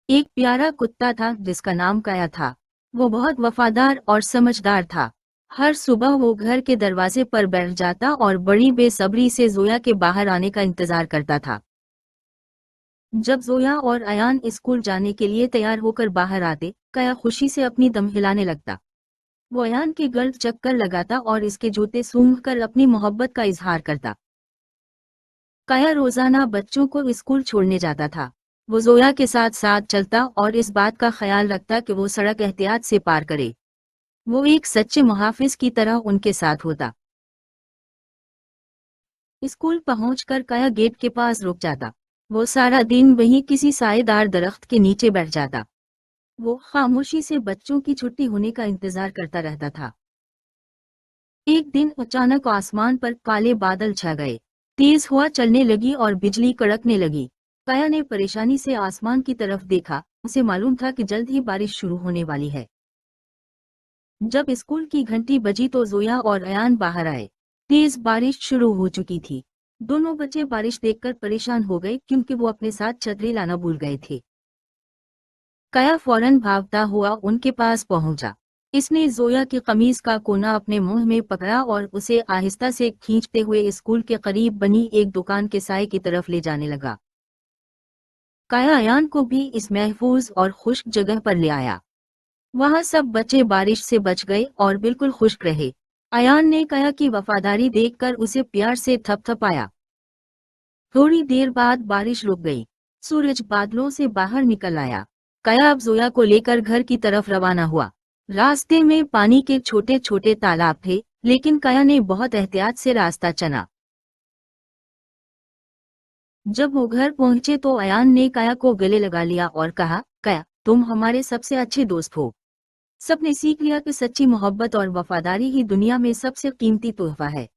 ایک پیارا کتا تھا جس کا نام کایا تھا۔ وہ بہت وفادار اور سمجھدار تھا۔ ہر صبح وہ گھر کے دروازے پر بیٹھ جاتا اور بڑی بے صبری سے زویا کے باہر آنے کا انتظار کرتا تھا۔ جب زویا اور ایان اسکول جانے کے لیے تیار ہو کر باہر آتے، کایا خوشی سے اپنی دم ہلانے لگتا۔ وہ ایان کے گرد چکر لگاتا اور اس کے جوتے سونگھ کر اپنی محبت کا اظہار کرتا۔ کایا روزانہ بچوں کو اسکول چھوڑنے جاتا تھا۔ وہ زویا کے ساتھ ساتھ چلتا اور اس بات کا خیال رکھتا کہ وہ سڑک احتیاط سے پار کرے۔ وہ ایک سچے محافظ کی طرح ان کے ساتھ ہوتا۔ اسکول پہنچ کر کایا گیٹ کے پاس رک جاتا۔ وہ سارا دن وہیں کسی سائے دار درخت کے نیچے بیٹھ جاتا۔ وہ خاموشی سے بچوں کی چھٹی ہونے کا انتظار کرتا رہتا تھا۔ ایک دن اچانک آسمان پر کالے بادل چھا گئے۔ تیز ہوا چلنے لگی اور بجلی کڑکنے لگی۔ کایا نے پریشانی سے آسمان کی طرف دیکھا۔ اسے معلوم تھا کہ جلد ہی بارش شروع ہونے والی ہے۔ جب اسکول کی گھنٹی بجی تو زویا اور ایان باہر آئے۔ تیز بارش شروع ہو چکی تھی۔ دونوں بچے بارش دیکھ کر پریشان ہو گئے کیونکہ وہ اپنے ساتھ چھتری لانا بھول گئے تھے۔ کایا فوراً بھاگتا ہوا ان کے پاس پہنچا۔ اس نے زویا کی قمیض کا کونا اپنے منہ میں پکڑا اور اسے آہستہ سے کھینچتے ہوئے اسکول کے قریب بنی ایک دکان کے سائے کی طرف لے جانے لگا۔ کایا ایان کو بھی اس محفوظ اور خشک جگہ پر لے آیا۔ وہاں سب بچے بارش سے بچ گئے اور بالکل خشک رہے۔ ایان نے کایا کی وفاداری دیکھ کر اسے پیار سے تھپ تھپایا۔ تھوڑی دیر بعد بارش رک گئی۔ سورج بادلوں سے باہر نکل آیا۔ کایا اب زویا کو لے کر گھر کی طرف روانہ ہوا۔ راستے میں پانی کے چھوٹے چھوٹے تالاب تھے، لیکن کایا نے بہت احتیاط سے راستہ چنا۔ جب وہ گھر پہنچے تو ایان نے کایا کو گلے لگا لیا اور کہا، کایا، تم ہمارے سب سے اچھے دوست ہو۔ سب نے سیکھ لیا کہ سچی محبت اور وفاداری ہی دنیا میں سب سے قیمتی تحفہ ہے۔